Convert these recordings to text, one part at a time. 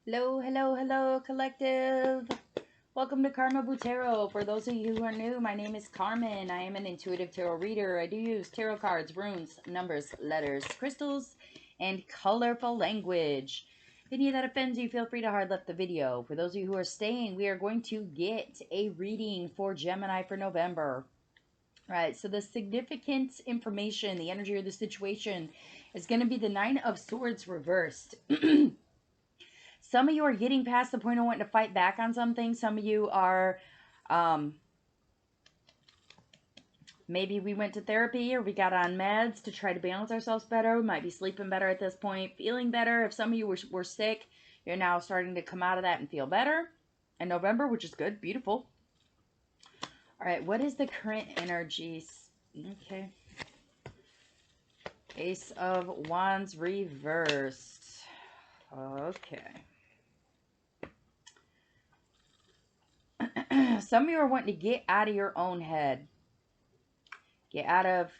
Hello, hello, hello, collective. Welcome to Carmaboo Tarot. For those of you who are new, my name is Carmen. I am an intuitive tarot reader. I do use tarot cards, runes, numbers, letters, crystals, and colorful language. If any of that offends you, feel free to hard left the video. For those of you who are staying, we are going to get a reading for Gemini for November. All right, so the significant information, the energy of the situation is going to be the Nine of Swords reversed. Some of you are getting past the point of wanting to fight back on something. Some of you are, maybe we went to therapy or we got on meds to try to balance ourselves better. We might be sleeping better at this point, feeling better. If some of you were sick, you're now starting to come out of that and feel better in November, which is good, beautiful. All right, what is the current energies? Okay. Ace of Wands reversed. Okay. Some of you are wanting to get out of your own head. Get out of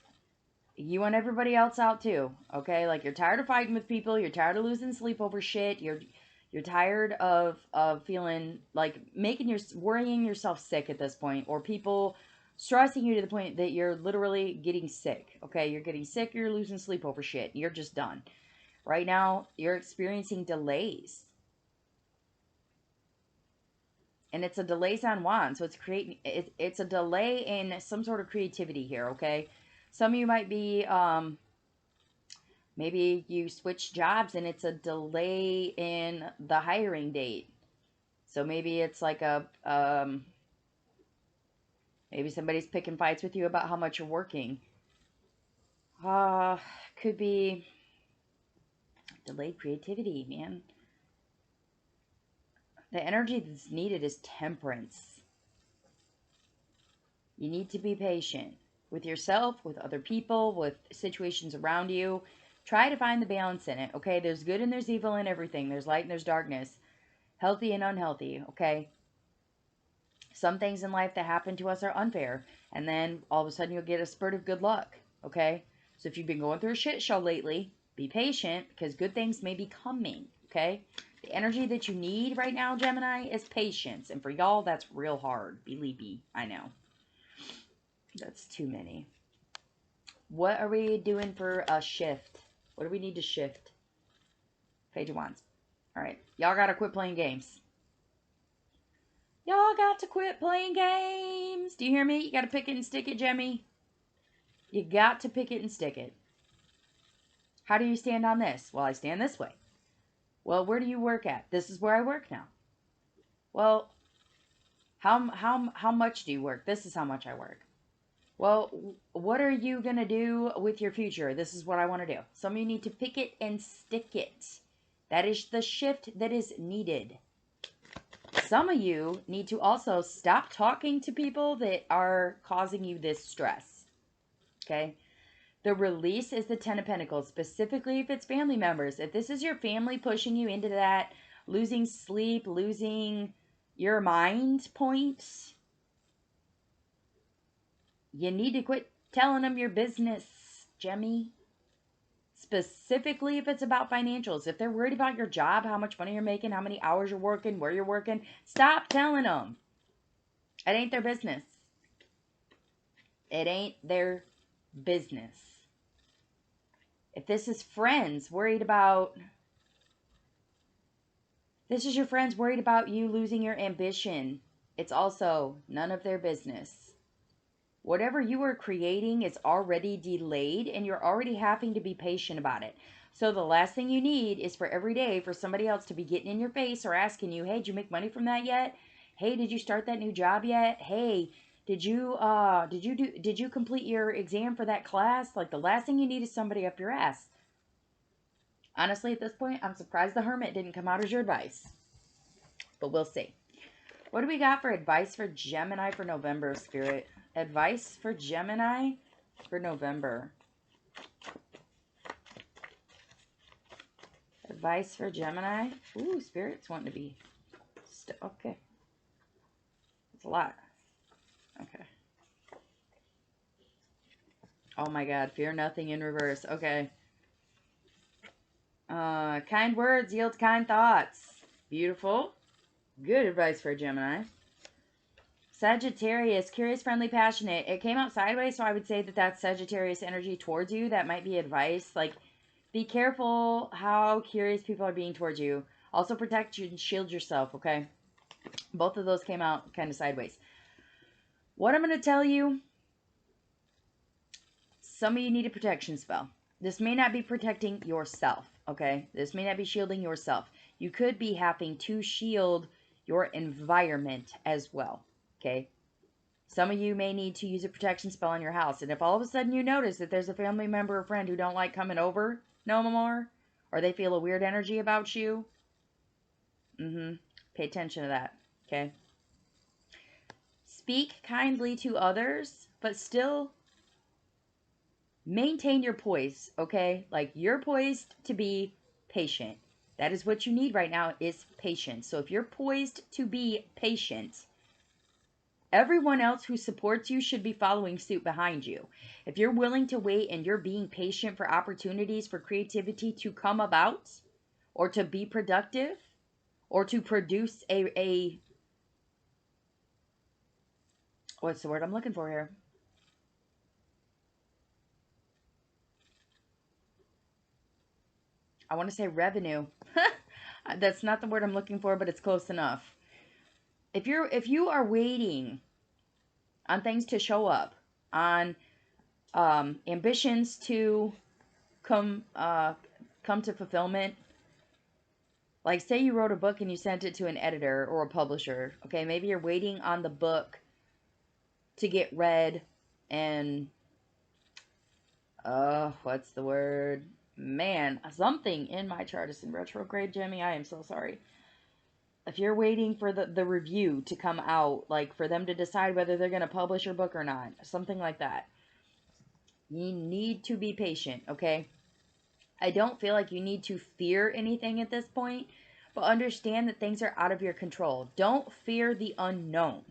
you and everybody else out too. Okay? Like you're tired of fighting with people, you're tired of losing sleep over shit, you're tired of feeling like worrying yourself sick at this point, or people stressing you to the point that you're literally getting sick. Okay? You're getting sick, you're losing sleep over shit. You're just done. Right now, you're experiencing delays. And it's a delays on one, so it's a delay in some sort of creativity here. Okay, some of you might be maybe you switch jobs and it's a delay in the hiring date. So maybe it's like a maybe somebody's picking fights with you about how much you're working. Could be delayed creativity, man. The energy that's needed is temperance. You need to be patient with yourself, with other people, with situations around you. Try to find the balance in it, okay? There's good and there's evil in everything. There's light and there's darkness. Healthy and unhealthy, okay? Some things in life that happen to us are unfair. And then all of a sudden you'll get a spurt of good luck, okay? So if you've been going through a shit show lately, be patient because good things may be coming, okay? The energy that you need right now, Gemini, is patience. And for y'all, that's real hard. Believe me, I know. That's too many. What are we doing for a shift? What do we need to shift? Page of Wands. All right. Y'all got to quit playing games. Y'all got to quit playing games. Do you hear me? You got to pick it and stick it, Jemmy. You got to pick it and stick it. How do you stand on this? Well, I stand this way. Well, where do you work at? This is where I work now. Well, how much do you work? This is how much I work. Well, what are you going to do with your future? This is what I want to do. Some of you need to pick it and stick it. That is the shift that is needed. Some of you need to also stop talking to people that are causing you this stress. Okay? The release is the Ten of Pentacles, specifically if it's family members. If this is your family pushing you into that losing sleep, losing your mind point, you need to quit telling them your business, Jemmy. Specifically if it's about financials. If they're worried about your job, how much money you're making, how many hours you're working, where you're working, stop telling them. It ain't their business. It ain't their business. If this is friends worried about... This is your friends worried about you losing your ambition. It's also none of their business. Whatever you are creating is already delayed and you're already having to be patient about it. So the last thing you need is for every day for somebody else to be getting in your face or asking you, hey, did you make money from that yet? Hey, did you start that new job yet? Hey, did you complete your exam for that class? Like the last thing you need is somebody up your ass. Honestly, at this point, I'm surprised the Hermit didn't come out as your advice. But we'll see. What do we got for advice for Gemini for November, Spirit? Advice for Gemini for November. Advice for Gemini. Ooh, Spirit's wanting to be... okay. It's a lot. Okay. Oh my God. Fear nothing in reverse. Okay. Kind words yield kind thoughts. Beautiful. Good advice for a Gemini. Sagittarius, curious, friendly, passionate. It came out sideways, so I would say that that's Sagittarius energy towards you. That might be advice. Like, be careful how curious people are being towards you. Also protect you and shield yourself, okay? Both of those came out kind of sideways. What I'm going to tell you, some of you need a protection spell. This may not be protecting yourself, okay? This may not be shielding yourself. You could be having to shield your environment as well, okay? Some of you may need to use a protection spell on your house. And if all of a sudden you notice that there's a family member or friend who don't like coming over no more, or they feel a weird energy about you, pay attention to that, okay? Speak kindly to others, but still maintain your poise, okay? Like, you're poised to be patient. That is what you need right now, is patience. So if you're poised to be patient, everyone else who supports you should be following suit behind you. If you're willing to wait and you're being patient for opportunities for creativity to come about, or to be productive, or to produce a what's the word I'm looking for here? I want to say revenue. That's not the word I'm looking for, but it's close enough. If you are waiting on things to show up, on ambitions to come to fulfillment, like say you wrote a book and you sent it to an editor or a publisher, okay, maybe you're waiting on the book to get read and what's the word? Man, something in my chart is in retrograde, Jimmy. I am so sorry. If you're waiting for the review to come out, like for them to decide whether they're going to publish your book or not, something like that, you need to be patient, okay? I don't feel like you need to fear anything at this point, but understand that things are out of your control. Don't fear the unknown.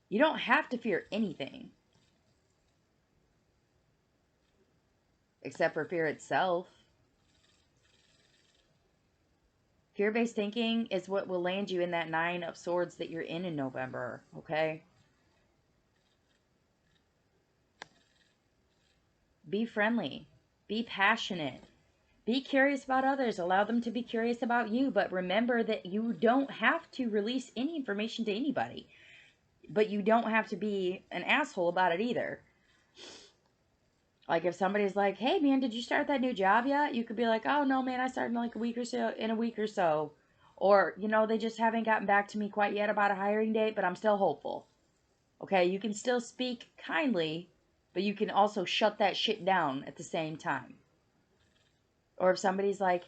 You don't have to fear anything, except for fear itself. Fear-based thinking is what will land you in that 9 of Swords that you're in November, okay? Be friendly. Be passionate. Be curious about others. Allow them to be curious about you. But remember that you don't have to release any information to anybody. But you don't have to be an asshole about it either. Like if somebody's like, hey man, did you start that new job yet? You could be like, oh no man, I started in like a week or so. Or, you know, they just haven't gotten back to me quite yet about a hiring date, but I'm still hopeful. Okay, you can still speak kindly, but you can also shut that shit down at the same time. Or if somebody's like,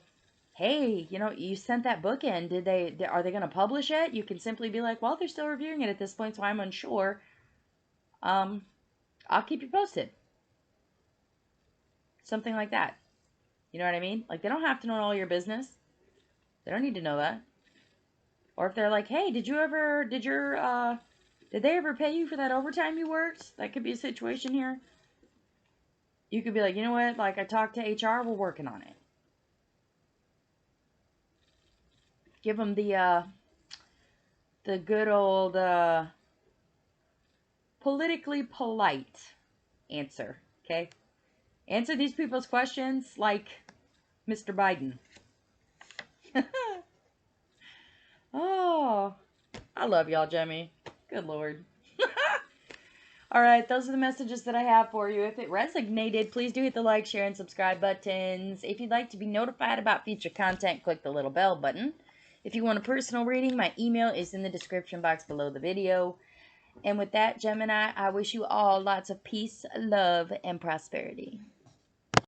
hey, you know, you sent that book in, are they going to publish it? You can simply be like, well, they're still reviewing it at this point, so I'm unsure. I'll keep you posted. Something like that. You know what I mean? Like, they don't have to know all your business. They don't need to know that. Or if they're like, hey, did they ever pay you for that overtime you worked? That could be a situation here. You could be like, you know what? Like, I talked to HR, we're working on it. Give them the good old, politically polite answer, okay? Answer these people's questions like Mr. Biden. Oh, I love y'all, Jemmy. Good Lord. All right, those are the messages that I have for you. If it resonated, please do hit the like, share, and subscribe buttons. If you'd like to be notified about future content, click the little bell button. If you want a personal reading, my email is in the description box below the video. And with that, Gemini, I wish you all lots of peace, love, and prosperity.